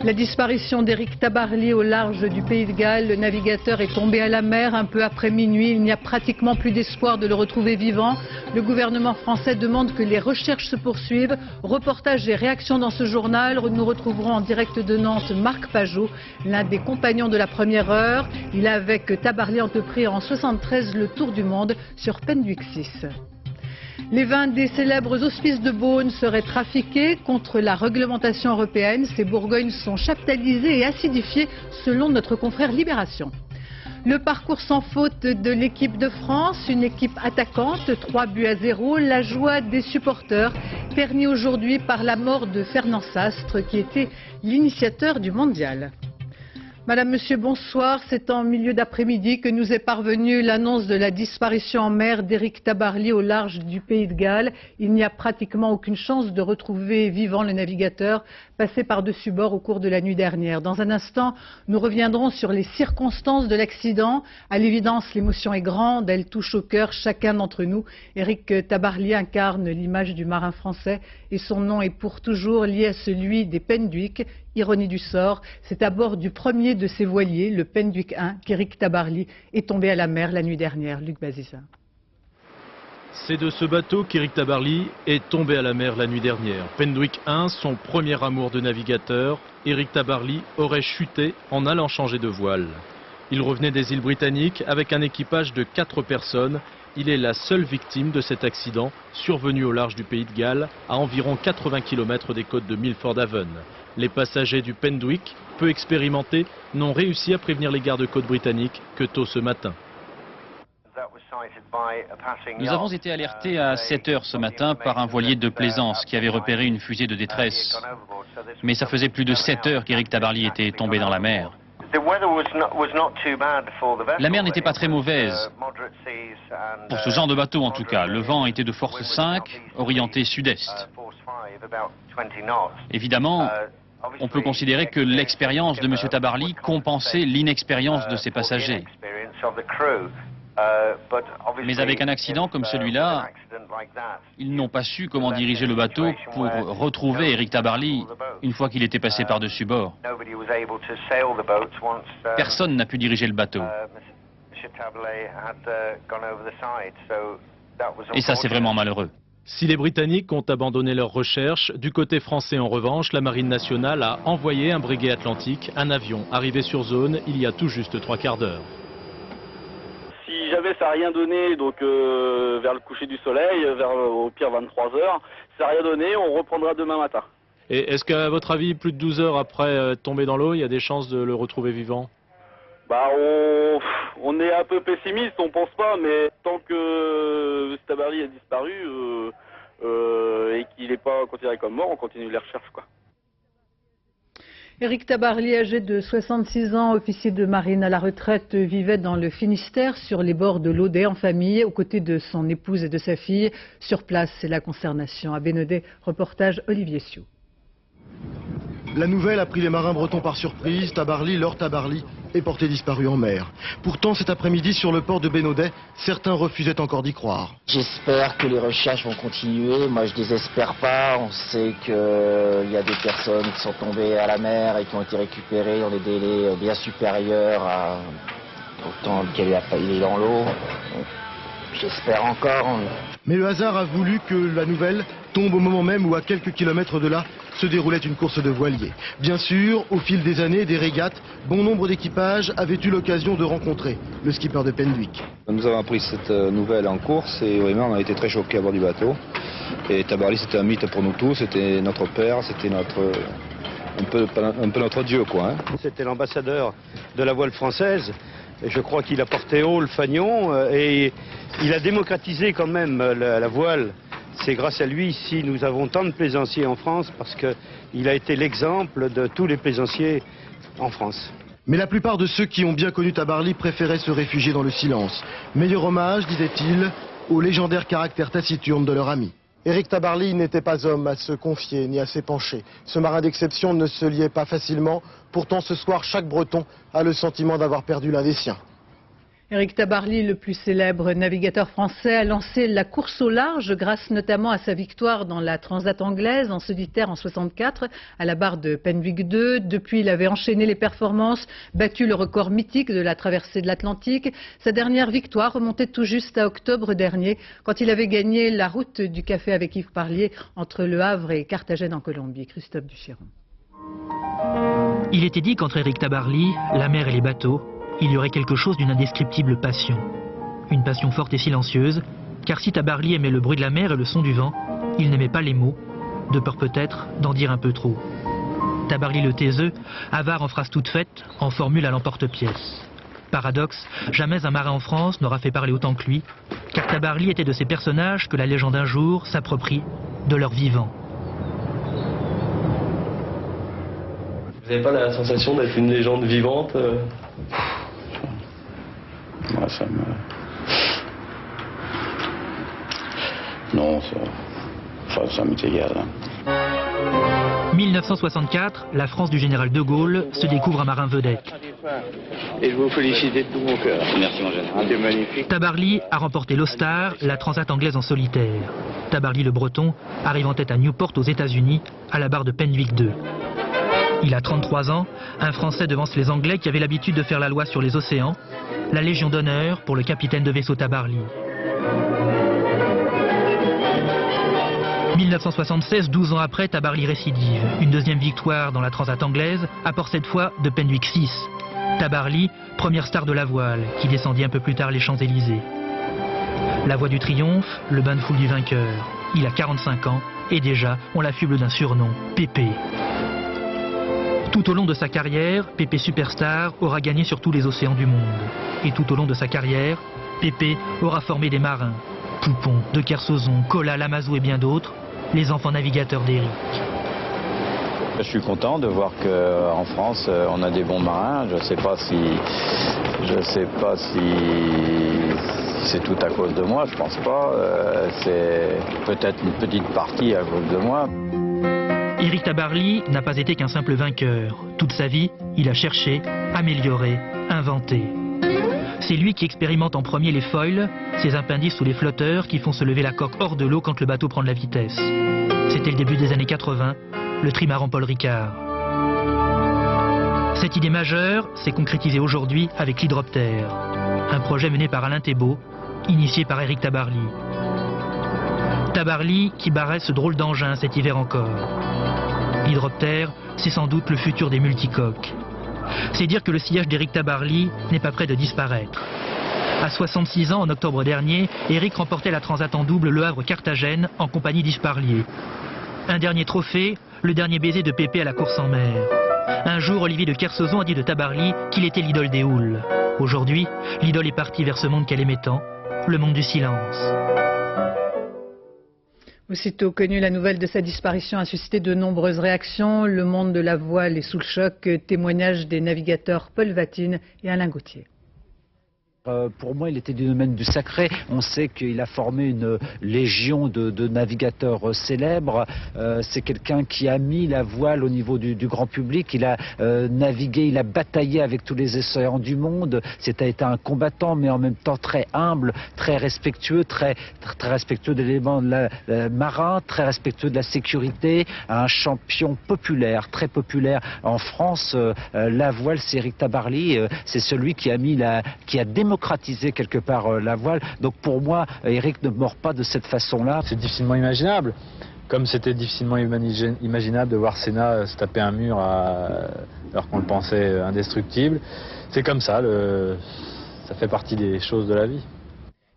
La disparition d'Éric Tabarly au large du Pays de Galles. Le navigateur est tombé à la mer un peu après minuit. Il n'y a pratiquement plus d'espoir de le retrouver vivant. Le gouvernement français demande que les recherches se poursuivent. Reportage et réactions dans ce journal. Nous retrouverons en direct de Nantes Marc Pajot, l'un des compagnons de la première heure. Il a avec Tabarly entrepris en 1973 le tour du monde sur Penduic 6. Les vins des célèbres hospices de Beaune seraient trafiqués contre la réglementation européenne. Ces bourgognes sont chaptalisées et acidifiées selon notre confrère Libération. Le parcours sans faute de l'équipe de France, une équipe attaquante, 3-0. La joie des supporters, ternie aujourd'hui par la mort de Fernand Sastre, qui était l'initiateur du mondial. Madame, Monsieur, bonsoir. C'est en milieu d'après-midi que nous est parvenue l'annonce de la disparition en mer d'Éric Tabarly au large du Pays de Galles. Il n'y a pratiquement aucune chance de retrouver vivant le navigateur passé par-dessus bord au cours de la nuit dernière. Dans un instant, nous reviendrons sur les circonstances de l'accident. À l'évidence, l'émotion est grande, elle touche au cœur chacun d'entre nous. Éric Tabarly incarne l'image du marin français et son nom est pour toujours lié à celui des Penduic. Ironie du sort, c'est à bord du premier de ces voiliers, le Penduic 1, qu'Éric Tabarly est tombé à la mer la nuit dernière. Luc Bazisa. C'est de ce bateau qu'Éric Tabarly est tombé à la mer la nuit dernière. Penduic 1, son premier amour de navigateur, Éric Tabarly aurait chuté en allant changer de voile. Il revenait des îles Britanniques avec un équipage de 4 personnes. Il est la seule victime de cet accident survenu au large du Pays de Galles, à environ 80 km des côtes de Milford Haven. Les passagers du Penduic, peu expérimentés, n'ont réussi à prévenir les gardes-côtes britanniques que tôt ce matin. Nous avons été alertés à 7 heures ce matin par un voilier de plaisance qui avait repéré une fusée de détresse. Mais ça faisait plus de 7 heures qu'Éric Tabarly était tombé dans la mer. La mer n'était pas très mauvaise, pour ce genre de bateau en tout cas. Le vent était de force 5, orienté sud-est. Évidemment, on peut considérer que l'expérience de M. Tabarly compensait l'inexpérience de ses passagers. Mais avec un accident comme celui-là, ils n'ont pas su comment diriger le bateau pour retrouver Éric Tabarly une fois qu'il était passé par-dessus bord. Personne n'a pu diriger le bateau. Et ça, c'est vraiment malheureux. Si les Britanniques ont abandonné leurs recherches, du côté français en revanche, la Marine nationale a envoyé un breguet atlantique, un avion arrivé sur zone il y a tout juste 3 quarts d'heure. Si jamais ça n'a rien donné, donc vers le coucher du soleil, vers au pire 23 heures, ça n'a rien donné, on reprendra demain matin. Et est-ce qu'à votre avis, plus de 12 heures après tomber dans l'eau, il y a des chances de le retrouver vivant? Bah on est un peu pessimiste, on pense pas, mais tant que Tabarly a disparu et qu'il n'est pas considéré comme mort, on continue les recherches, quoi. Éric Tabarly, âgé de 66 ans, officier de marine à la retraite, vivait dans le Finistère, sur les bords de l'Audet, en famille, aux côtés de son épouse et de sa fille. Sur place, c'est la consternation. À Bénodet, reportage Olivier Sioux. La nouvelle a pris les marins bretons par surprise. Tabarly, Lord Tabarly, est porté disparu en mer. Pourtant, cet après-midi, sur le port de Bénodet, certains refusaient encore d'y croire. J'espère que les recherches vont continuer. Moi, je désespère pas. On sait qu'il y a des personnes qui sont tombées à la mer et qui ont été récupérées dans des délais bien supérieurs au temps auquel il est dans l'eau. J'espère encore. Mais le hasard a voulu que la nouvelle tombe au moment même où, à quelques kilomètres de là, se déroulait une course de voiliers. Bien sûr, au fil des années, des régates, bon nombre d'équipages avaient eu l'occasion de rencontrer le skipper de Penduic. Nous avons appris cette nouvelle en course et vraiment on a été très choqués à bord du bateau. Et Tabarly, c'était un mythe pour nous tous, c'était notre père, c'était un peu notre dieu, quoi. C'était l'ambassadeur de la voile française. Et je crois qu'il a porté haut le fanion et il a démocratisé quand même la voile. C'est grâce à lui si nous avons tant de plaisanciers en France, parce qu'il a été l'exemple de tous les plaisanciers en France. Mais la plupart de ceux qui ont bien connu Tabarly préféraient se réfugier dans le silence. Meilleur hommage, disait-il, au légendaire caractère taciturne de leur ami. Éric Tabarly n'était pas homme à se confier ni à s'épancher. Ce marin d'exception ne se liait pas facilement. Pourtant, ce soir, chaque Breton a le sentiment d'avoir perdu l'un des siens. Éric Tabarly, le plus célèbre navigateur français, a lancé la course au large grâce notamment à sa victoire dans la Transat anglaise en solitaire en 64 à la barre de Penwick 2. Depuis, il avait enchaîné les performances, battu le record mythique de la traversée de l'Atlantique. Sa dernière victoire remontait tout juste à octobre dernier quand il avait gagné la route du café avec Yves Parlier entre Le Havre et Carthagène en Colombie. Christophe Duchéron. Il était dit qu'entre Éric Tabarly, la mer et les bateaux, il y aurait quelque chose d'une indescriptible passion. Une passion forte et silencieuse, car si Tabarly aimait le bruit de la mer et le son du vent, il n'aimait pas les mots, de peur peut-être d'en dire un peu trop. Tabarly le taiseux, avare en phrases toutes faites, en formule à l'emporte-pièce. Paradoxe, jamais un marin en France n'aura fait parler autant que lui, car Tabarly était de ces personnages que la légende un jour s'approprie de leur vivant. Vous n'avez pas la sensation d'être une légende vivante Moi, non, ça m'est égal. 1964, la France du général de Gaulle se découvre un marin vedette. Et je vous félicite de tout mon cœur. Merci mon général. C'est magnifique. Tabarly a remporté l'Ostar, la Transat anglaise en solitaire. Tabarly le Breton arrive en tête à Newport aux États-Unis, à la barre de Penwick 2. Il a 33 ans, un Français devance les Anglais qui avaient l'habitude de faire la loi sur les océans, la Légion d'honneur pour le capitaine de vaisseau Tabarly. 1976, 12 ans après, Tabarly récidive. Une deuxième victoire dans la Transat anglaise, à port cette fois de Penwick 6. Tabarly, première star de la voile, qui descendit un peu plus tard les Champs-Élysées. La voix du triomphe, le bain de foule du vainqueur. Il a 45 ans et déjà on l'affuble d'un surnom, Pépé. Tout au long de sa carrière, Pépé Superstar aura gagné sur tous les océans du monde. Et tout au long de sa carrière, Pépé aura formé des marins. Poupon, De Kersozon, Cola, Lamazou et bien d'autres, les enfants navigateurs d'Éric. Je suis content de voir qu'en France, on a des bons marins. Je ne sais pas si c'est tout à cause de moi, je pense pas. C'est peut-être une petite partie à cause de moi. Éric Tabarly n'a pas été qu'un simple vainqueur. Toute sa vie, il a cherché, amélioré, inventé. C'est lui qui expérimente en premier les foils, ces appendices sous les flotteurs qui font se lever la coque hors de l'eau quand le bateau prend de la vitesse. C'était le début des années 80, le trimaran Paul Ricard. Cette idée majeure s'est concrétisée aujourd'hui avec l'hydroptère, un projet mené par Alain Thébault, initié par Éric Tabarly. Tabarly qui barrait ce drôle d'engin cet hiver encore. L'hydroptère, c'est sans doute le futur des multicoques. C'est dire que le sillage d'Éric Tabarly n'est pas près de disparaître. À 66 ans, en octobre dernier, Éric remportait la Transat en double Le Havre-Carthagène en compagnie d'Yves Parlier. Un dernier trophée, le dernier baiser de Pépé à la course en mer. Un jour, Olivier de Kersozon a dit de Tabarly qu'il était l'idole des houles. Aujourd'hui, l'idole est partie vers ce monde qu'elle aimait tant, le monde du silence. Aussitôt connue, la nouvelle de sa disparition a suscité de nombreuses réactions. Le monde de la voile est sous le choc. Témoignage des navigateurs Paul Vatine et Alain Gauthier. Pour moi, il était du domaine du sacré. On sait qu'il a formé une légion de navigateurs célèbres. C'est quelqu'un qui a mis la voile au niveau du grand public. Il a navigué, il a bataillé avec tous les océans du monde. C'était un combattant, mais en même temps très humble, très respectueux, très respectueux de l'élément marin, très respectueux de la sécurité. Un champion populaire, très populaire en France. La voile, c'est Éric Tabarly. C'est celui qui a démocratiser quelque part la voile. Donc pour moi, Éric ne meurt pas de cette façon-là. C'est difficilement imaginable. Comme c'était difficilement imaginable de voir Senna se taper un mur alors qu'on le pensait indestructible. C'est comme ça, ça fait partie des choses de la vie.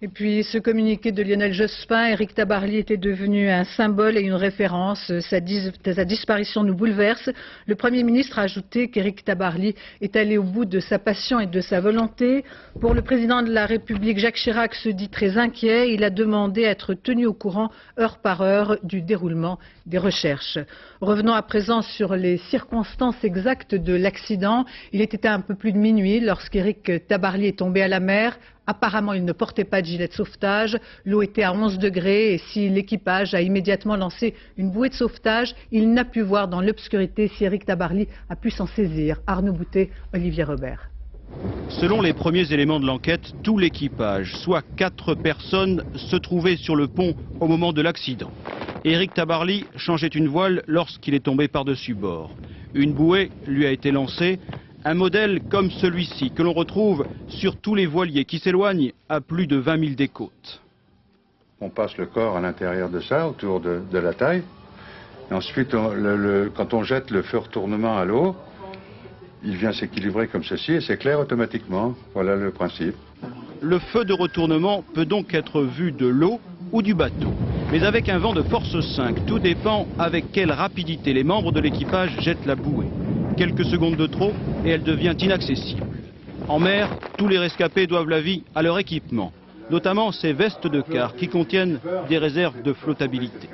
Et puis ce communiqué de Lionel Jospin, Éric Tabarly était devenu un symbole et une référence. Sa disparition nous bouleverse. Le Premier ministre a ajouté qu'Éric Tabarly est allé au bout de sa passion et de sa volonté. Pour le président de la République, Jacques Chirac se dit très inquiet. Il a demandé à être tenu au courant heure par heure du déroulement des recherches. Revenons à présent sur les circonstances exactes de l'accident. Il était un peu plus de minuit lorsqu'Éric Tabarly est tombé à la mer. Apparemment, il ne portait pas de gilet de sauvetage. L'eau était à 11 degrés et si l'équipage a immédiatement lancé une bouée de sauvetage, il n'a pu voir dans l'obscurité si Éric Tabarly a pu s'en saisir. Arnaud Boutet, Olivier Robert. Selon les premiers éléments de l'enquête, tout l'équipage, soit 4 personnes, se trouvait sur le pont au moment de l'accident. Éric Tabarly changeait une voile lorsqu'il est tombé par-dessus bord. Une bouée lui a été lancée, un modèle comme celui-ci que l'on retrouve sur tous les voiliers qui s'éloignent à plus de 20 000 des côtes. On passe le corps à l'intérieur de ça, autour de la taille. Et ensuite, quand on jette le feu retournement à l'eau, il vient s'équilibrer comme ceci et s'éclaire automatiquement. Voilà le principe. Le feu de retournement peut donc être vu de l'eau ou du bateau. Mais avec un vent de force 5, tout dépend avec quelle rapidité les membres de l'équipage jettent la bouée. Quelques secondes de trop et elle devient inaccessible. En mer, tous les rescapés doivent la vie à leur équipement, notamment ces vestes de quart qui contiennent des réserves de flottabilité.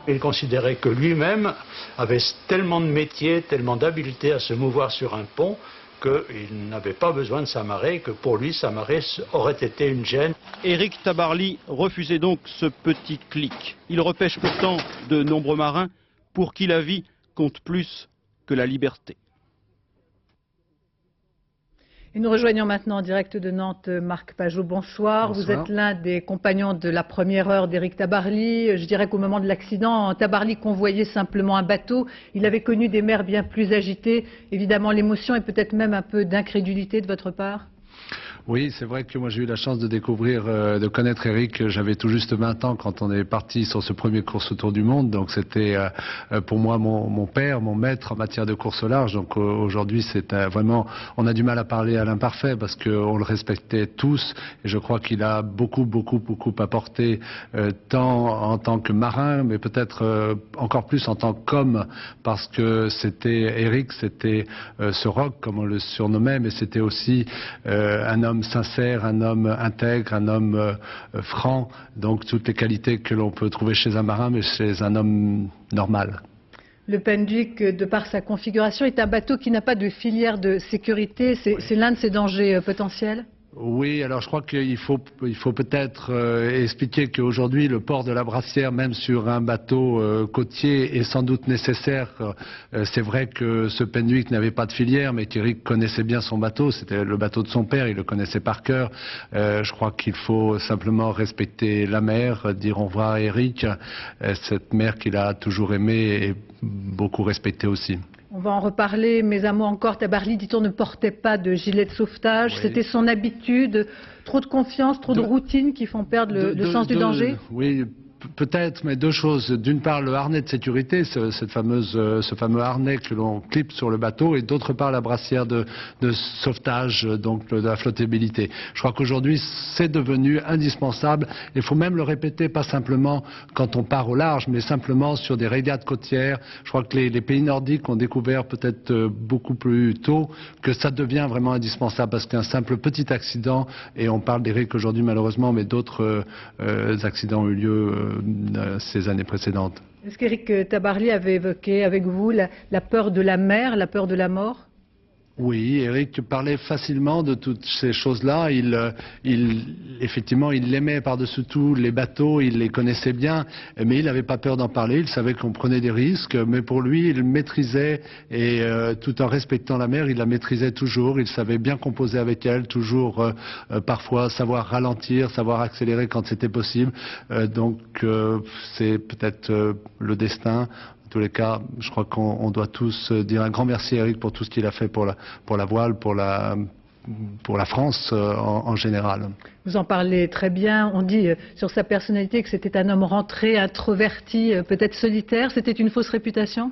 Il considérait que lui-même avait tellement de métier, tellement d'habileté à se mouvoir sur un pont qu'il n'avait pas besoin de s'amarrer, que pour lui s'amarrer aurait été une gêne. Éric Tabarly refusait donc ce petit clic. Il repêche pourtant de nombreux marins pour qui la vie compte plus que la liberté. Et nous rejoignons maintenant en direct de Nantes Marc Pajot. Bonsoir. Bonsoir. Vous êtes l'un des compagnons de la première heure d'Éric Tabarly. Je dirais qu'au moment de l'accident, Tabarly convoyait simplement un bateau. Il avait connu des mers bien plus agitées. Évidemment, l'émotion et peut-être même un peu d'incrédulité de votre part. Oui, c'est vrai que moi j'ai eu la chance de découvrir, de connaître Éric. J'avais tout juste 20 ans quand on est parti sur ce premier course autour du monde. Donc c'était pour moi mon père, mon maître en matière de course au large. Donc aujourd'hui c'est vraiment, on a du mal à parler à l'imparfait parce qu'on le respectait tous. Et je crois qu'il a beaucoup apporté tant en tant que marin, mais peut-être encore plus en tant qu'homme, parce que c'était Éric, c'était ce roc comme on le surnommait, mais c'était aussi un homme sincère, un homme intègre, un homme franc, donc toutes les qualités que l'on peut trouver chez un marin, mais chez un homme normal. Le Penduic, de par sa configuration, est un bateau qui n'a pas de filière de sécurité. C'est l'un de ses dangers potentiels ? Oui, alors je crois qu'il faut peut-être expliquer qu'aujourd'hui le port de la brassière, même sur un bateau côtier, est sans doute nécessaire. C'est vrai que ce Penduic n'avait pas de filière, mais qu'Éric connaissait bien son bateau. C'était le bateau de son père, il le connaissait par cœur. Je crois qu'il faut simplement respecter la mer, dire au revoir à Éric, cette mer qu'il a toujours aimée et beaucoup respectée aussi. On va en reparler, mais un mot encore. Tabarly, dit-on, ne portait pas de gilet de sauvetage. Oui. C'était son habitude. Trop de confiance, trop de routine qui font perdre le sens du danger. Oui, peut-être, mais deux choses. D'une part, le harnais de sécurité, ce fameux harnais que l'on clipe sur le bateau, et d'autre part, la brassière de sauvetage, donc de la flottabilité. Je crois qu'aujourd'hui, c'est devenu indispensable. Il faut même le répéter, pas simplement quand on part au large, mais simplement sur des régates côtières. Je crois que les pays nordiques ont découvert peut-être beaucoup plus tôt que ça devient vraiment indispensable, parce qu'un simple petit accident, et on parle d'Éric aujourd'hui malheureusement, mais d'autres accidents ont eu lieu ces années précédentes. Est-ce qu'Éric Tabarly avait évoqué avec vous la peur de la mer, la peur de la mort ? Oui, Éric parlait facilement de toutes ces choses-là. Effectivement, il aimait par-dessus tout les bateaux, il les connaissait bien, mais il n'avait pas peur d'en parler. Il savait qu'on prenait des risques, mais pour lui, il maîtrisait, et tout en respectant la mer, il la maîtrisait toujours. Il savait bien composer avec elle, toujours parfois savoir ralentir, savoir accélérer quand c'était possible. Donc, c'est peut-être le destin. En tous les cas, je crois qu'on doit tous dire un grand merci à Éric pour tout ce qu'il a fait pour la voile, pour la France en général. Vous en parlez très bien. On dit sur sa personnalité que c'était un homme rentré, introverti, peut-être solitaire. C'était une fausse réputation ?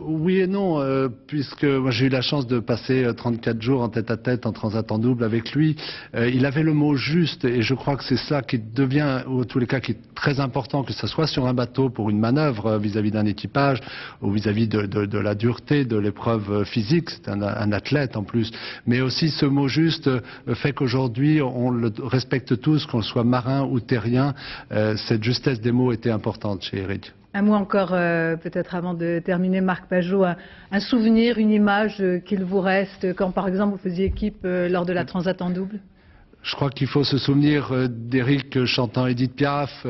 Oui et non, puisque moi j'ai eu la chance de passer 34 jours en tête-à-tête en transat en double avec lui. Il avait le mot juste, et je crois que c'est ça qui devient, ou en tous les cas, qui est très important, que ce soit sur un bateau pour une manœuvre vis-à-vis d'un équipage, ou vis-à-vis de la dureté de l'épreuve physique. C'est un athlète en plus. Mais aussi ce mot juste fait qu'aujourd'hui on le respecte tous, qu'on soit marin ou terrien. Cette justesse des mots était importante chez Éric. Un mot encore, peut-être avant de terminer, Marc Pajot, un souvenir, une image qu'il vous reste quand, par exemple, vous faisiez équipe lors de la Transat en double ? Je crois qu'il faut se souvenir d'Éric chantant Édith Piaf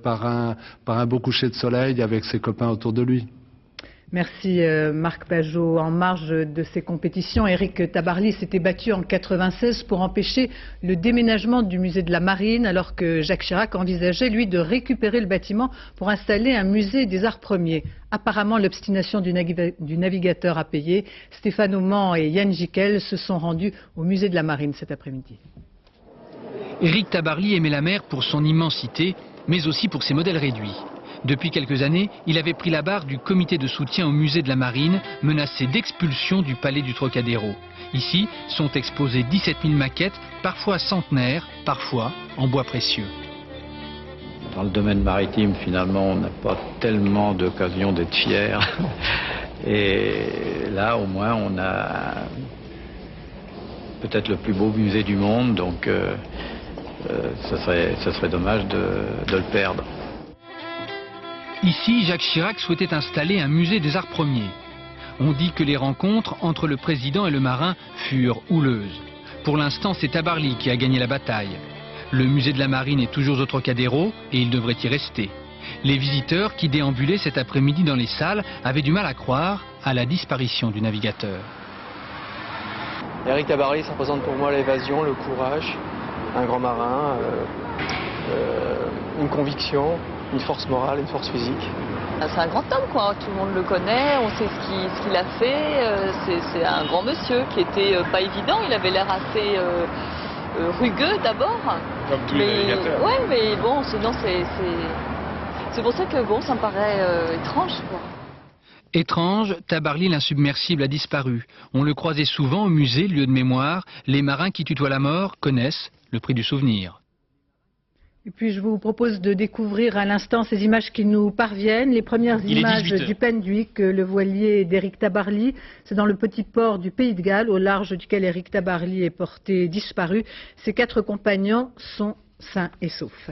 par un beau coucher de soleil avec ses copains autour de lui. Merci Marc Pajot. En marge de ces compétitions, Éric Tabarly s'était battu en 1996 pour empêcher le déménagement du musée de la Marine, alors que Jacques Chirac envisageait, lui, de récupérer le bâtiment pour installer un musée des arts premiers. Apparemment, l'obstination du navigateur a payé. Stéphane Auman et Yann Jiquel se sont rendus au musée de la Marine cet après-midi. Éric Tabarly aimait la mer pour son immensité, mais aussi pour ses modèles réduits. Depuis quelques années, il avait pris la barre du comité de soutien au musée de la Marine, menacé d'expulsion du palais du Trocadéro. Ici sont exposées 17 000 maquettes, parfois centenaires, parfois en bois précieux. Dans le domaine maritime, finalement, on n'a pas tellement d'occasion d'être fier. Et là, au moins, on a peut-être le plus beau musée du monde, donc ça serait dommage de le perdre. Ici, Jacques Chirac souhaitait installer un musée des arts premiers. On dit que les rencontres entre le président et le marin furent houleuses. Pour l'instant, c'est Tabarly qui a gagné la bataille. Le musée de la Marine est toujours au Trocadéro et il devrait y rester. Les visiteurs qui déambulaient cet après-midi dans les salles avaient du mal à croire à la disparition du navigateur. Éric Tabarly, ça représente pour moi l'évasion, le courage, un grand marin, une conviction, une force morale, une force physique. C'est un grand homme, quoi. Tout le monde le connaît, on sait ce qu'il a fait. C'est un grand monsieur qui était pas évident, il avait l'air assez rugueux d'abord. Comme tous les navigateurs. Ouais, mais bon, sinon c'est pour ça que bon, ça me paraît étrange, quoi. Étrange, Tabarly l'insubmersible a disparu. On le croisait souvent au musée, lieu de mémoire. Les marins qui tutoient la mort connaissent le prix du souvenir. Et puis je vous propose de découvrir à l'instant ces images qui nous parviennent. Les premières images du Penduic, le voilier d'Éric Tabarly. C'est dans le petit port du Pays de Galles, au large duquel Éric Tabarly est porté disparu. Ses 4 compagnons sont sains et saufs.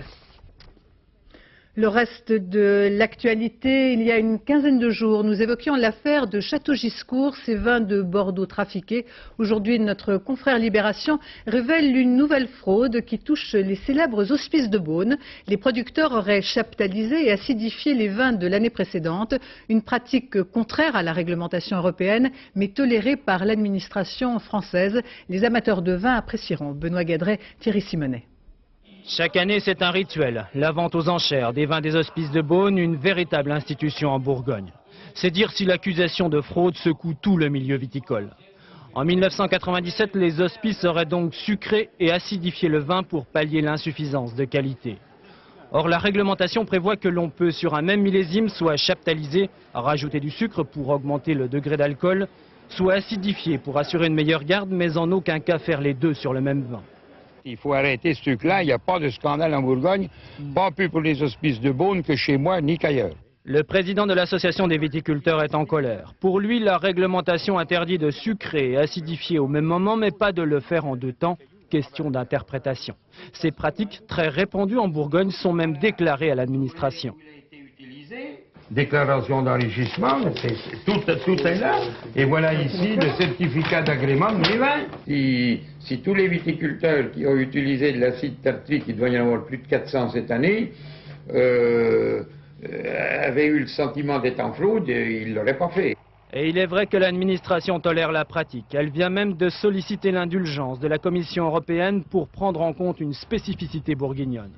Le reste de l'actualité, il y a une quinzaine de jours, nous évoquions l'affaire de Château-Giscourt, ces vins de Bordeaux trafiqués. Aujourd'hui, notre confrère Libération révèle une nouvelle fraude qui touche les célèbres hospices de Beaune. Les producteurs auraient chaptalisé et acidifié les vins de l'année précédente, une pratique contraire à la réglementation européenne, mais tolérée par l'administration française. Les amateurs de vin apprécieront. Benoît Gadret, Thierry Simonet. Chaque année, c'est un rituel. La vente aux enchères des vins des hospices de Beaune, une véritable institution en Bourgogne. C'est dire si l'accusation de fraude secoue tout le milieu viticole. En 1997, les hospices auraient donc sucré et acidifié le vin pour pallier l'insuffisance de qualité. Or, la réglementation prévoit que l'on peut, sur un même millésime, soit chaptaliser, rajouter du sucre pour augmenter le degré d'alcool, soit acidifier pour assurer une meilleure garde, mais en aucun cas faire les deux sur le même vin. Il faut arrêter ce truc-là, il n'y a pas de scandale en Bourgogne, pas plus pour les hospices de Beaune que chez moi, ni qu'ailleurs. Le président de l'association des viticulteurs est en colère. Pour lui, la réglementation interdit de sucrer et acidifier au même moment, mais pas de le faire en 2 temps. Question d'interprétation. Ces pratiques, très répandues en Bourgogne, sont même déclarées à l'administration. Déclaration d'enrichissement, tout est là. Et voilà ici le certificat d'agrément de mes vins. Si tous les viticulteurs qui ont utilisé de l'acide tartrique, il doit y en avoir plus de 400 cette année, avaient eu le sentiment d'être en fraude, ils ne l'auraient pas fait. Et il est vrai que l'administration tolère la pratique. Elle vient même de solliciter l'indulgence de la Commission européenne pour prendre en compte une spécificité bourguignonne.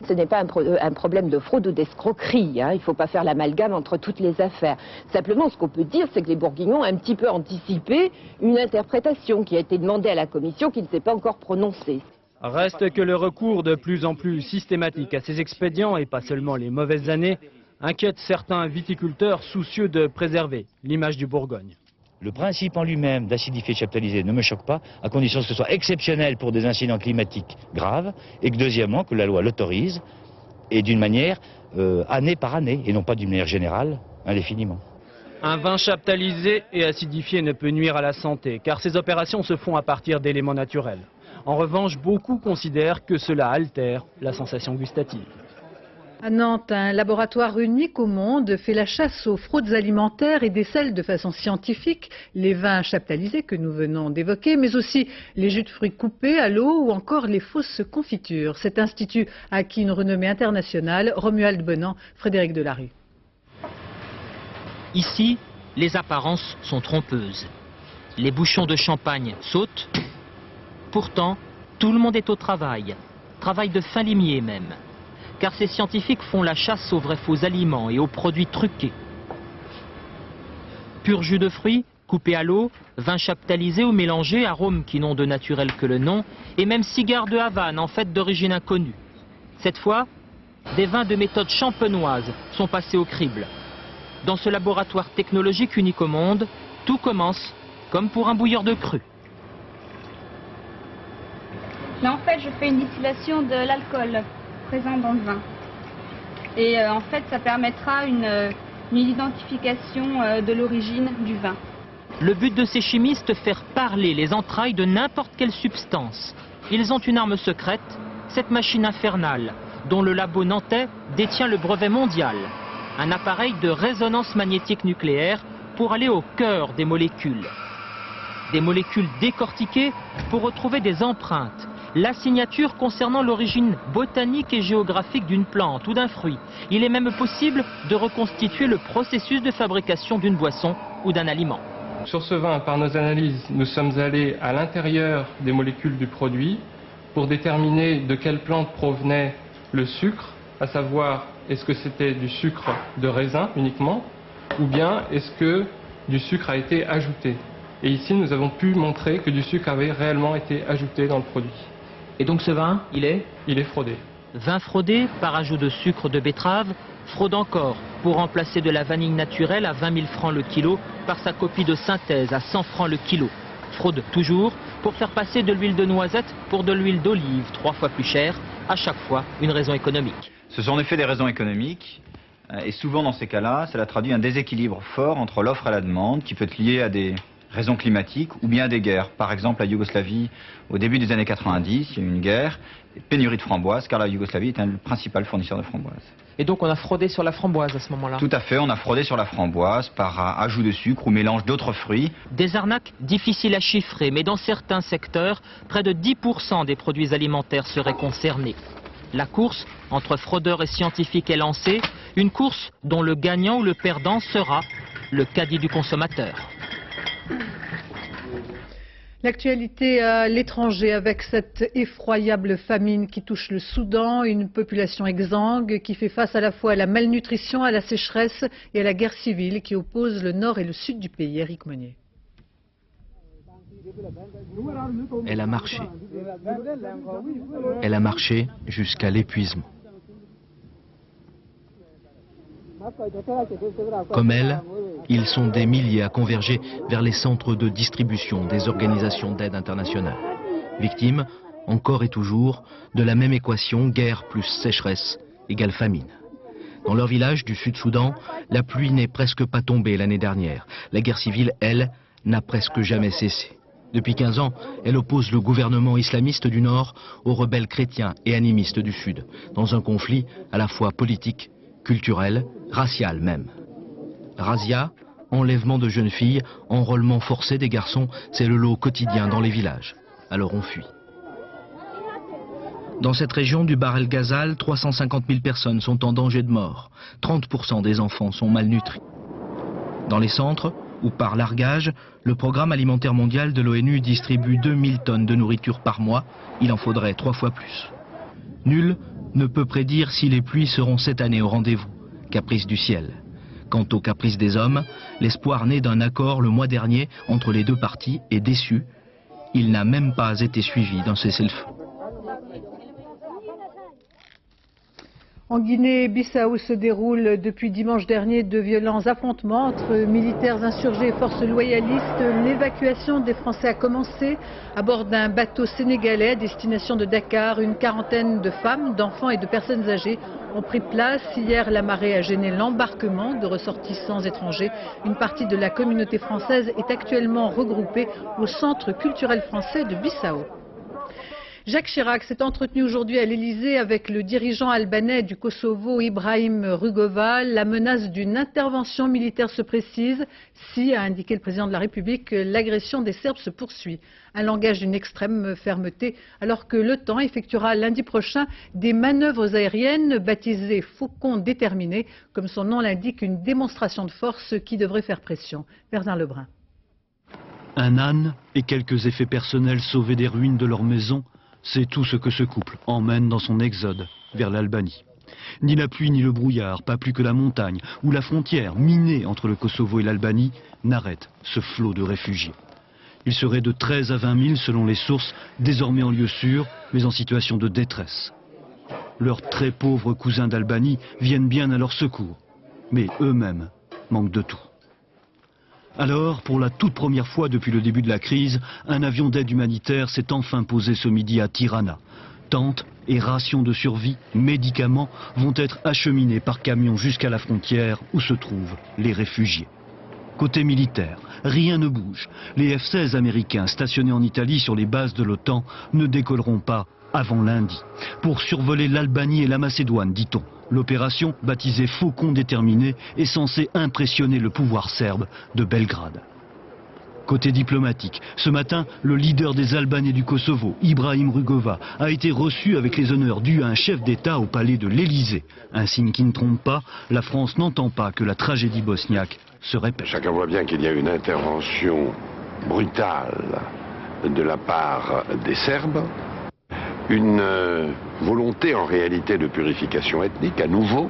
Ce n'est pas un problème de fraude ou d'escroquerie, hein. Il ne faut pas faire l'amalgame entre toutes les affaires. Simplement, ce qu'on peut dire, c'est que les Bourguignons ont un petit peu anticipé une interprétation qui a été demandée à la Commission qui ne s'est pas encore prononcée. Reste que le recours de plus en plus systématique à ces expédients, et pas seulement les mauvaises années, inquiète certains viticulteurs soucieux de préserver l'image du Bourgogne. Le principe en lui-même d'acidifier et chaptaliser ne me choque pas, à condition que ce soit exceptionnel pour des incidents climatiques graves, et que deuxièmement, que la loi l'autorise, et d'une manière année par année, et non pas d'une manière générale, indéfiniment. Un vin chaptalisé et acidifié ne peut nuire à la santé, car ces opérations se font à partir d'éléments naturels. En revanche, beaucoup considèrent que cela altère la sensation gustative. À Nantes, un laboratoire unique au monde fait la chasse aux fraudes alimentaires et décèle de façon scientifique les vins chaptalisés que nous venons d'évoquer, mais aussi les jus de fruits coupés à l'eau ou encore les fausses confitures. Cet institut a acquis une renommée internationale. Romuald Bonan, Frédéric Delarue. Ici, les apparences sont trompeuses. Les bouchons de champagne sautent. Pourtant, tout le monde est au travail. Travail de fin limier même. Car ces scientifiques font la chasse aux vrais faux aliments et aux produits truqués. Pur jus de fruits, coupé à l'eau, vin chaptalisé ou mélangé, arômes qui n'ont de naturel que le nom, et même cigares de Havane en fait d'origine inconnue. Cette fois, des vins de méthode champenoise sont passés au crible. Dans ce laboratoire technologique unique au monde, tout commence comme pour un bouilleur de cru. Là, en fait, je fais une distillation de l'alcool présent dans le vin. Et en fait, ça permettra une identification de l'origine du vin. Le but de ces chimistes, faire parler les entrailles de n'importe quelle substance. Ils ont une arme secrète, cette machine infernale, dont le labo nantais détient le brevet mondial. Un appareil de résonance magnétique nucléaire pour aller au cœur des molécules. Des molécules décortiquées pour retrouver des empreintes, la signature concernant l'origine botanique et géographique d'une plante ou d'un fruit. Il est même possible de reconstituer le processus de fabrication d'une boisson ou d'un aliment. Sur ce vin, par nos analyses, nous sommes allés à l'intérieur des molécules du produit pour déterminer de quelle plante provenait le sucre, à savoir est-ce que c'était du sucre de raisin uniquement ou bien est-ce que du sucre a été ajouté. Et ici, nous avons pu montrer que du sucre avait réellement été ajouté dans le produit. Et donc ce vin, il est fraudé. Vin fraudé par ajout de sucre de betterave, fraude encore pour remplacer de la vanille naturelle à 20 000 francs le kilo par sa copie de synthèse à 100 francs le kilo. Fraude toujours pour faire passer de l'huile de noisette pour de l'huile d'olive 3 fois plus chère, à chaque fois une raison économique. Ce sont en effet des raisons économiques et souvent dans ces cas-là, cela traduit un déséquilibre fort entre l'offre et la demande qui peut être lié à des raisons climatiques ou bien à des guerres. Par exemple, la Yougoslavie, au début des années 90, il y a eu une guerre, pénurie de framboises, car la Yougoslavie est le principal fournisseur de framboises. Et donc on a fraudé sur la framboise à ce moment-là? Tout à fait, on a fraudé sur la framboise par ajout de sucre ou mélange d'autres fruits. Des arnaques difficiles à chiffrer, mais dans certains secteurs, près de 10% des produits alimentaires seraient concernés. La course entre fraudeurs et scientifiques est lancée, une course dont le gagnant ou le perdant sera le caddie du consommateur. L'actualité à l'étranger avec cette effroyable famine qui touche le Soudan, une population exsangue qui fait face à la fois à la malnutrition, à la sécheresse et à la guerre civile qui oppose le nord et le sud du pays. Éric Monnier. Elle a marché. Elle a marché jusqu'à l'épuisement. Comme elle, ils sont des milliers à converger vers les centres de distribution des organisations d'aide internationale. Victimes, encore et toujours, de la même équation, guerre plus sécheresse égale famine. Dans leur village du Sud-Soudan, la pluie n'est presque pas tombée l'année dernière. La guerre civile, elle, n'a presque jamais cessé. Depuis 15 ans, elle oppose le gouvernement islamiste du Nord aux rebelles chrétiens et animistes du Sud, dans un conflit à la fois politique, culturel, racial même. Razzia, enlèvement de jeunes filles, enrôlement forcé des garçons, c'est le lot quotidien dans les villages. Alors on fuit. Dans cette région du Bahr el-Ghazal, 350 000 personnes sont en danger de mort. 30% des enfants sont malnutris. Dans les centres, ou par largage, le programme alimentaire mondial de l'ONU distribue 2000 tonnes de nourriture par mois. Il en faudrait 3 fois plus. Nul ne peut prédire si les pluies seront cette année au rendez-vous. Caprice du ciel. Quant aux caprices des hommes, l'espoir né d'un accord le mois dernier entre les deux parties est déçu. Il n'a même pas été suivi d'un cessez-le-feu. En Guinée-Bissau se déroulent depuis dimanche dernier de violents affrontements entre militaires insurgés et forces loyalistes. L'évacuation des Français a commencé à bord d'un bateau sénégalais à destination de Dakar. Une quarantaine de femmes, d'enfants et de personnes âgées ont pris place. Hier, la marée a gêné l'embarquement de ressortissants étrangers. Une partie de la communauté française est actuellement regroupée au Centre culturel français de Bissau. Jacques Chirac s'est entretenu aujourd'hui à l'Elysée avec le dirigeant albanais du Kosovo, Ibrahim Rugova. La menace d'une intervention militaire se précise si, a indiqué le président de la République, l'agression des Serbes se poursuit. Un langage d'une extrême fermeté, alors que l'OTAN effectuera lundi prochain des manœuvres aériennes baptisées Faucon déterminé, comme son nom l'indique, une démonstration de force qui devrait faire pression. Bernard Lebrun. Un âne et quelques effets personnels sauvés des ruines de leur maison, c'est tout ce que ce couple emmène dans son exode vers l'Albanie. Ni la pluie ni le brouillard, pas plus que la montagne ou la frontière minée entre le Kosovo et l'Albanie n'arrêtent ce flot de réfugiés. Ils seraient de 13 à 20 000 selon les sources, désormais en lieu sûr, mais en situation de détresse. Leurs très pauvres cousins d'Albanie viennent bien à leur secours, mais eux-mêmes manquent de tout. Alors, pour la toute première fois depuis le début de la crise, un avion d'aide humanitaire s'est enfin posé ce midi à Tirana. Tentes et rations de survie, médicaments vont être acheminés par camion jusqu'à la frontière où se trouvent les réfugiés. Côté militaire, rien ne bouge. Les F-16 américains stationnés en Italie sur les bases de l'OTAN ne décolleront pas avant lundi. Pour survoler l'Albanie et la Macédoine, dit-on. L'opération, baptisée Faucon déterminé, est censée impressionner le pouvoir serbe de Belgrade. Côté diplomatique, ce matin, le leader des Albanais du Kosovo, Ibrahim Rugova, a été reçu avec les honneurs dus à un chef d'État au palais de l'Élysée. Un signe qui ne trompe pas, la France n'entend pas que la tragédie bosniaque se répète. Chacun voit bien qu'il y a une intervention brutale de la part des Serbes, une volonté en réalité de purification ethnique à nouveau,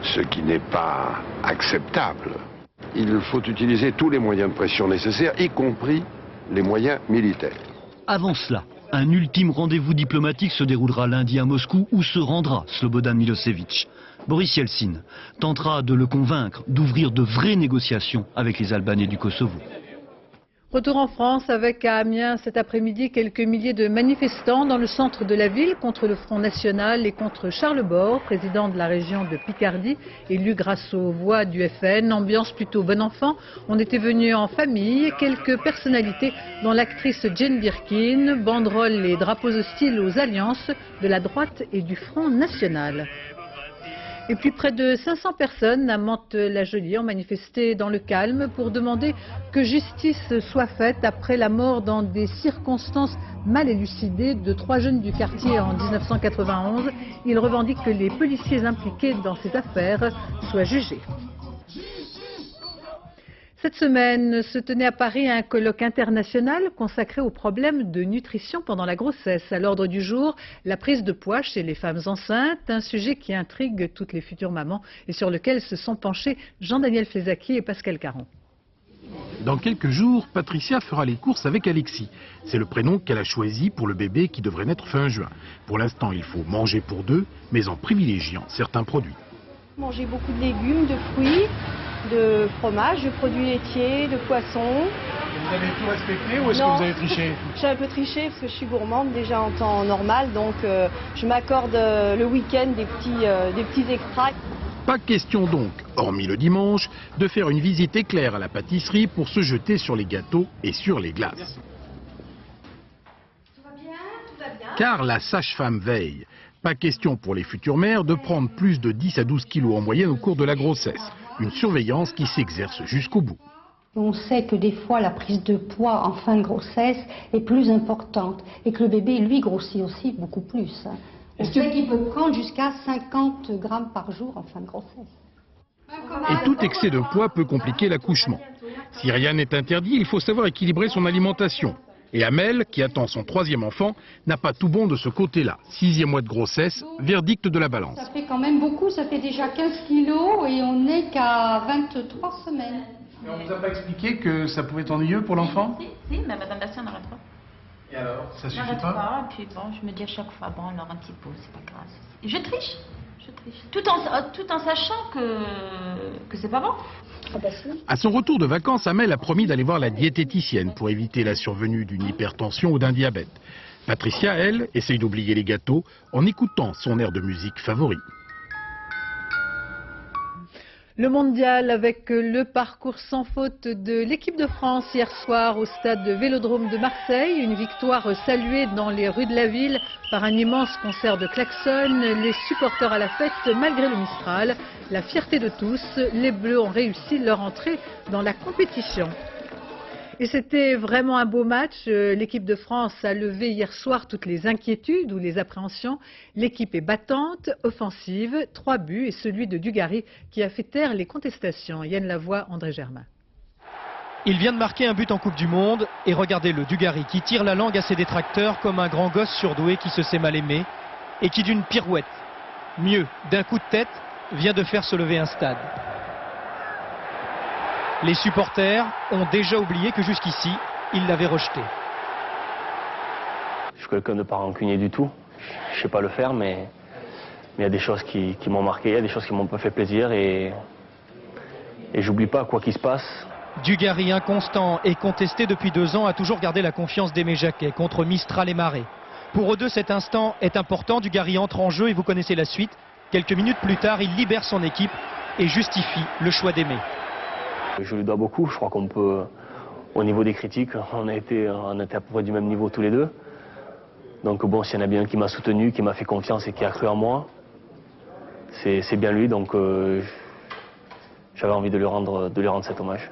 ce qui n'est pas acceptable. Il faut utiliser tous les moyens de pression nécessaires, y compris les moyens militaires. Avant cela, un ultime rendez-vous diplomatique se déroulera lundi à Moscou où se rendra Slobodan Milosevic. Boris Yeltsin tentera de le convaincre d'ouvrir de vraies négociations avec les Albanais du Kosovo. Retour en France avec à Amiens cet après-midi quelques milliers de manifestants dans le centre de la ville contre le Front National et contre Charles Bord, président de la région de Picardie, élu grâce aux voix du FN. Ambiance plutôt bon enfant. On était venus en famille, quelques personnalités dont l'actrice Jane Birkin, banderoles et drapeaux hostiles aux alliances de la droite et du Front National. Et puis près de 500 personnes à Mantes-la-Jolie ont manifesté dans le calme pour demander que justice soit faite après la mort dans des circonstances mal élucidées de 3 jeunes du quartier en 1991. Ils revendiquent que les policiers impliqués dans ces affaires soient jugés. Cette semaine se tenait à Paris un colloque international consacré aux problèmes de nutrition pendant la grossesse. À l'ordre du jour, la prise de poids chez les femmes enceintes, un sujet qui intrigue toutes les futures mamans et sur lequel se sont penchés Jean-Daniel Flézaquier et Pascal Caron. Dans quelques jours, Patricia fera les courses avec Alexis. C'est le prénom qu'elle a choisi pour le bébé qui devrait naître fin juin. Pour l'instant, il faut manger pour deux, mais en privilégiant certains produits. Manger beaucoup de légumes, de fruits, de fromage, de produits laitiers, de poissons. Vous avez tout respecté ou est-ce que vous avez triché? J'ai un peu triché parce que je suis gourmande déjà en temps normal, donc je m'accorde le week-end des petits extras. Pas question donc, hormis le dimanche, de faire une visite éclair à la pâtisserie pour se jeter sur les gâteaux et sur les glaces. Tout va bien. Car la sage-femme veille. Pas question pour les futures mères de prendre plus de 10 à 12 kilos en moyenne au cours de la grossesse. Une surveillance qui s'exerce jusqu'au bout. On sait que des fois la prise de poids en fin de grossesse est plus importante et que le bébé lui grossit aussi beaucoup plus. On sait qu'il peut prendre jusqu'à 50 grammes par jour en fin de grossesse. Et tout excès de poids peut compliquer l'accouchement. Si rien n'est interdit, il faut savoir équilibrer son alimentation. Et Amel, qui attend son 3e enfant, n'a pas tout bon de ce côté-là. 6e mois de grossesse, verdict de la balance. Ça fait quand même beaucoup, ça fait déjà 15 kilos et on n'est qu'à 23 semaines. Mais on ne vous a pas expliqué que ça pouvait être ennuyeux pour l'enfant? Si, mais Madame Bastien n'arrête pas. Et alors, ça suffit N'arrête pas? pas, puis bon, je me dis à chaque fois, bon, alors un petit peu, c'est pas grave. Je triche. Tout en sachant que c'est pas bon. À son retour de vacances, Amel a promis d'aller voir la diététicienne pour éviter la survenue d'une hypertension ou d'un diabète. Patricia, elle, essaye d'oublier les gâteaux en écoutant son air de musique favori. Le mondial avec le parcours sans faute de l'équipe de France hier soir au stade Vélodrome de Marseille. Une victoire saluée dans les rues de la ville par un immense concert de klaxons. Les supporters à la fête malgré le Mistral. La fierté de tous, les Bleus ont réussi leur entrée dans la compétition. Et c'était vraiment un beau match. L'équipe de France a levé hier soir toutes les inquiétudes ou les appréhensions. L'équipe est battante, offensive, 3 buts et celui de Dugarry qui a fait taire les contestations. Yann Lavoie, André Germain. Il vient de marquer un but en Coupe du Monde et regardez le Dugarry qui tire la langue à ses détracteurs comme un grand gosse surdoué qui se sait mal aimé et qui d'une pirouette, mieux d'un coup de tête, vient de faire se lever un stade. Les supporters ont déjà oublié que jusqu'ici, ils l'avaient rejeté. Je suis quelqu'un de pas rancunier du tout. Je ne sais pas le faire, mais il y a des choses qui m'ont marqué, il y a des choses qui m'ont pas fait plaisir et j'oublie pas quoi qu'il se passe. Dugarry, inconstant et contesté depuis 2 ans, a toujours gardé la confiance d'Aimé Jacquet contre Mistral et Marais. Pour eux deux, cet instant est important. Dugarry entre en jeu et vous connaissez la suite. Quelques minutes plus tard, il libère son équipe et justifie le choix d'Aimé. Je lui dois beaucoup, je crois qu'on peut, au niveau des critiques, on était à peu près du même niveau tous les deux. Donc bon, s'il y en a bien un qui m'a soutenu, qui m'a fait confiance et qui a cru en moi, c'est bien lui, donc j'avais envie de lui rendre cet hommage.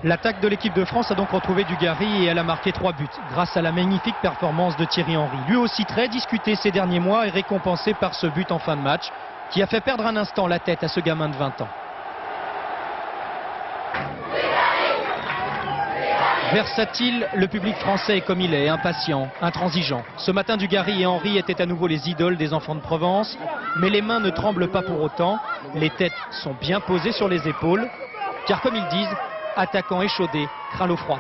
L'attaque de l'équipe de France a donc retrouvé Dugarry et elle a marqué 3 buts grâce à la magnifique performance de Thierry Henry. Lui aussi très discuté ces derniers mois et récompensé par ce but en fin de match qui a fait perdre un instant la tête à ce gamin de 20 ans. Versatile, le public français est comme il est, impatient, intransigeant. Ce matin, Dugarry et Henry étaient à nouveau les idoles des enfants de Provence, mais les mains ne tremblent pas pour autant. Les têtes sont bien posées sur les épaules, car comme ils disent, attaquant échaudé, craint l'eau froide.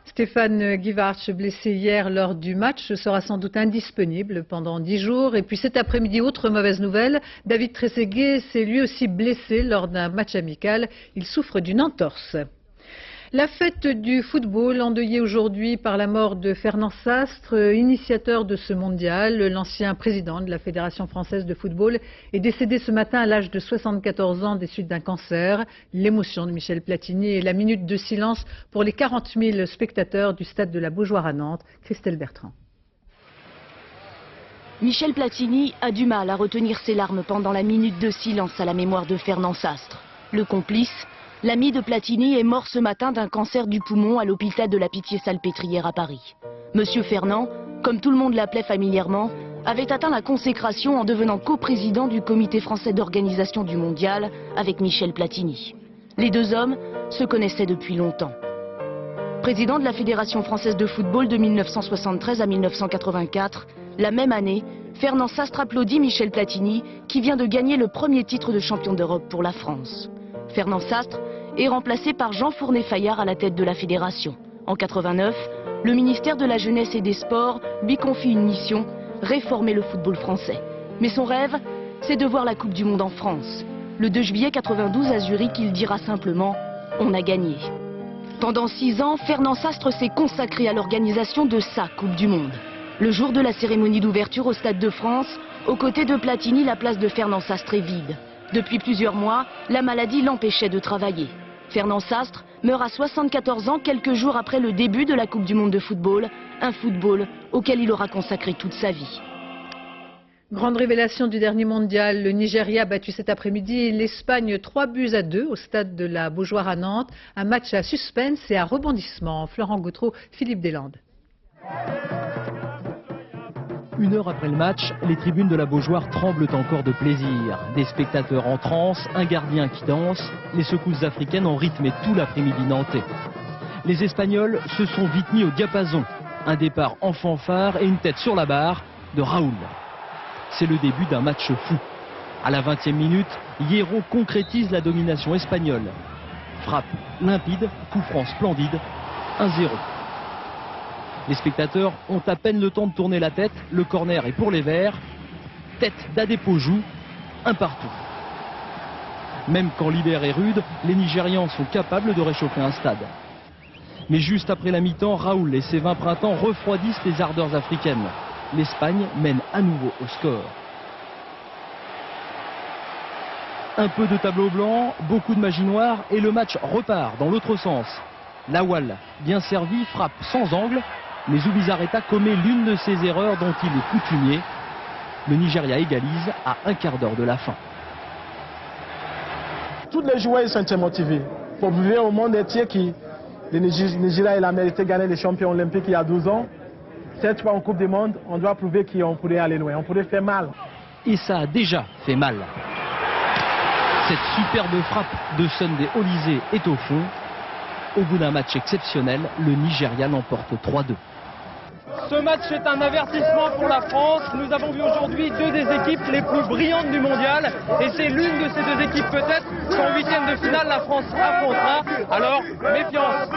Stéphane Guivarch, blessé hier lors du match, sera sans doute indisponible pendant 10 jours. Et puis cet après-midi, autre mauvaise nouvelle, David Trezeguet s'est lui aussi blessé lors d'un match amical. Il souffre d'une entorse. La fête du football, endeuillée aujourd'hui par la mort de Fernand Sastre, initiateur de ce mondial. L'ancien président de la Fédération française de football est décédé ce matin à l'âge de 74 ans des suites d'un cancer. L'émotion de Michel Platini et la minute de silence pour les 40 000 spectateurs du stade de la Beaujoire à Nantes. Christelle Bertrand. Michel Platini a du mal à retenir ses larmes pendant la minute de silence à la mémoire de Fernand Sastre. Le complice, l'ami de Platini, est mort ce matin d'un cancer du poumon à l'hôpital de la Pitié-Salpêtrière à Paris. Monsieur Fernand, comme tout le monde l'appelait familièrement, avait atteint la consécration en devenant coprésident du comité français d'organisation du mondial avec Michel Platini. Les deux hommes se connaissaient depuis longtemps. Président de la Fédération française de football de 1973 à 1984, la même année, Fernand Sastre applaudit Michel Platini qui vient de gagner le premier titre de champion d'Europe pour la France. Fernand Sastre est remplacé par Jean Fournet-Fayard à la tête de la fédération. En 89, le ministère de la Jeunesse et des Sports lui confie une mission, réformer le football français. Mais son rêve, c'est de voir la Coupe du Monde en France. Le 2 juillet 92 à Zurich, il dira simplement « On a gagné ». Pendant 6 ans, Fernand Sastre s'est consacré à l'organisation de sa Coupe du Monde. Le jour de la cérémonie d'ouverture au Stade de France, aux côtés de Platini, la place de Fernand Sastre est vide. Depuis plusieurs mois, la maladie l'empêchait de travailler. Fernand Sastre meurt à 74 ans quelques jours après le début de la Coupe du Monde de football, un football auquel il aura consacré toute sa vie. Grande révélation du dernier mondial, le Nigeria a battu cet après-midi l'Espagne 3-2 au stade de la Beaujoire à Nantes. Un match à suspense et à rebondissement. Florent Gautreau, Philippe Deslandes. 1 heure après le match, les tribunes de la Beaujoire tremblent encore de plaisir. Des spectateurs en transe, un gardien qui danse, les secousses africaines ont rythmé tout l'après-midi nantais. Les Espagnols se sont vite mis au diapason. Un départ en fanfare et une tête sur la barre de Raoul. C'est le début d'un match fou. À la 20e minute, Hierro concrétise la domination espagnole. Frappe limpide, coup franc splendide, 1-0. Les spectateurs ont à peine le temps de tourner la tête, le corner est pour les Verts. Tête d'Adepojou, 1 partout. Même quand l'hiver est rude, les Nigérians sont capables de réchauffer un stade. Mais juste après la mi-temps, Raoul et ses 20 printemps refroidissent les ardeurs africaines. L'Espagne mène à nouveau au score. Un peu de tableau blanc, beaucoup de magie noire et le match repart dans l'autre sens. Lawal, bien servi, frappe sans angle, mais Zubizarreta commet l'une de ses erreurs dont il est coutumier. Le Nigeria égalise à un quart d'heure de la fin. Tous les joueurs sont très motivés. Pour vivre au monde entier, le Nigeria a mérité de gagner les champions olympiques il y a 12 ans. Cette fois en Coupe du Monde, on doit prouver qu'on pourrait aller loin, on pourrait faire mal. Et ça a déjà fait mal. Cette superbe frappe de Sunday Olise est au fond. Au bout d'un match exceptionnel, le Nigeria l'emporte 3-2. Ce match est un avertissement pour la France. Nous avons vu aujourd'hui deux des équipes les plus brillantes du mondial. Et c'est l'une de ces deux équipes peut-être qu'en huitième de finale la France affrontera. Alors, méfiance.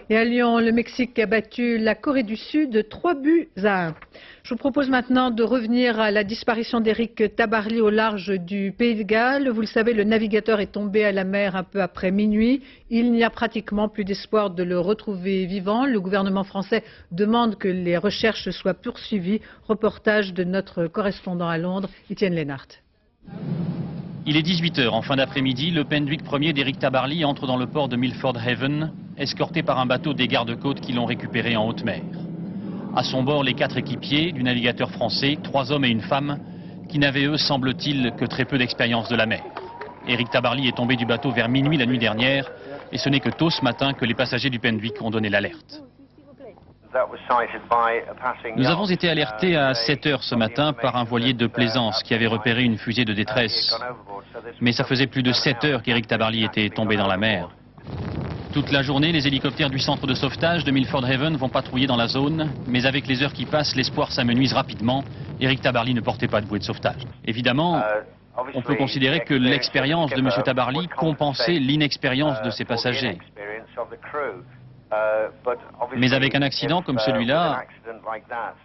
Et à Lyon, le Mexique a battu la Corée du Sud 3-1. Je vous propose maintenant de revenir à la disparition d'Éric Tabarly au large du Pays de Galles. Vous le savez, le navigateur est tombé à la mer un peu après minuit. Il n'y a pratiquement plus d'espoir de le retrouver vivant. Le gouvernement français demande que les recherches soient poursuivies. Reportage de notre correspondant à Londres, Étienne Lénart. Il est 18h en fin d'après-midi. Le Penduic Ier d'Éric Tabarly entre dans le port de Milford Haven, escorté par un bateau des gardes-côtes qui l'ont récupéré en haute mer. À son bord, les 4 équipiers du navigateur français, 3 hommes et une femme, qui n'avaient, eux, semble-t-il, que très peu d'expérience de la mer. Éric Tabarly est tombé du bateau vers minuit la nuit dernière, et ce n'est que tôt ce matin que les passagers du Penduic ont donné l'alerte. Nous avons été alertés à 7 heures ce matin par un voilier de plaisance qui avait repéré une fusée de détresse. Mais ça faisait plus de 7 heures qu'Éric Tabarly était tombé dans la mer. Toute la journée, les hélicoptères du centre de sauvetage de Milford Haven vont patrouiller dans la zone, mais avec les heures qui passent, l'espoir s'amenuise rapidement. Éric Tabarly ne portait pas de bouée de sauvetage. Évidemment, on peut considérer que l'expérience de M. Tabarly compensait l'inexpérience de ses passagers. Mais avec un accident comme celui-là,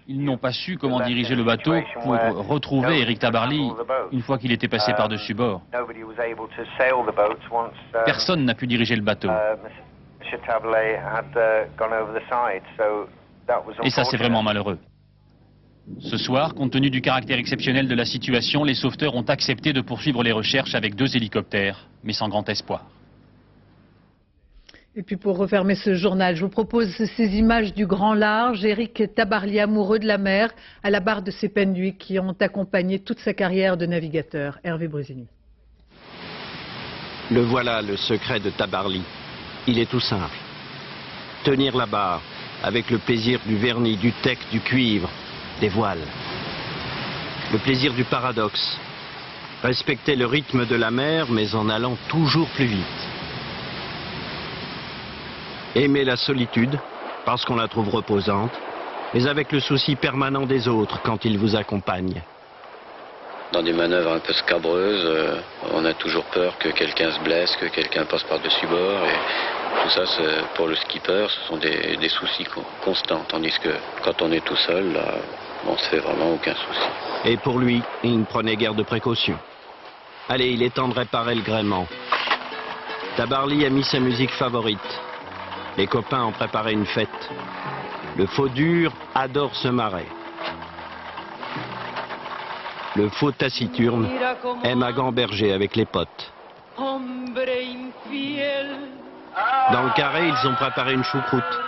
ils n'ont pas su comment diriger le bateau pour retrouver Éric Tabarly une fois qu'il était passé par-dessus bord. Personne n'a pu diriger le bateau. Et ça, c'est vraiment malheureux. Ce soir, compte tenu du caractère exceptionnel de la situation, les sauveteurs ont accepté de poursuivre les recherches avec 2 hélicoptères, mais sans grand espoir. Et puis pour refermer ce journal, je vous propose ces images du grand large. Éric Tabarly, amoureux de la mer, à la barre de ces Penduic qui ont accompagné toute sa carrière de navigateur. Hervé Brusini. Le voilà, le secret de Tabarly. Il est tout simple. Tenir la barre, avec le plaisir du vernis, du teck, du cuivre, des voiles. Le plaisir du paradoxe. Respecter le rythme de la mer, mais en allant toujours plus vite. Aimer la solitude, parce qu'on la trouve reposante, mais avec le souci permanent des autres quand ils vous accompagnent. Dans des manœuvres un peu scabreuses, on a toujours peur que quelqu'un se blesse, que quelqu'un passe par-dessus bord. Et tout ça, pour le skipper, ce sont des soucis constants. Tandis que quand on est tout seul, là, on se fait vraiment aucun souci. Et pour lui, il ne prenait guère de précautions. Allez, il est temps de réparer le gréement. Tabarly a mis sa musique favorite. Les copains ont préparé une fête. Le faux dur adore se marrer. Le faux taciturne aime à gamberger avec les potes. Dans le carré, ils ont préparé une choucroute.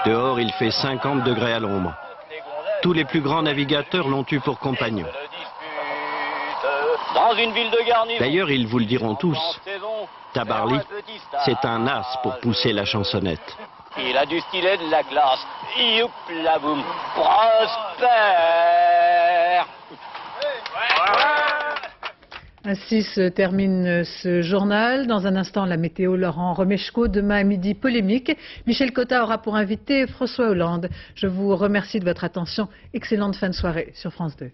Dehors, il fait 50 degrés à l'ombre. Tous les plus grands navigateurs l'ont eu pour compagnon. D'ailleurs, ils vous le diront tous. Tabarly, c'est un as pour pousser la chansonnette. Il a du stylet, de la glace. Youp la boum. Prospère. Ainsi se termine ce journal. Dans un instant, la météo, Laurent Romeshko. Demain à midi, polémique. Michel Cotta aura pour invité François Hollande. Je vous remercie de votre attention. Excellente fin de soirée sur France 2.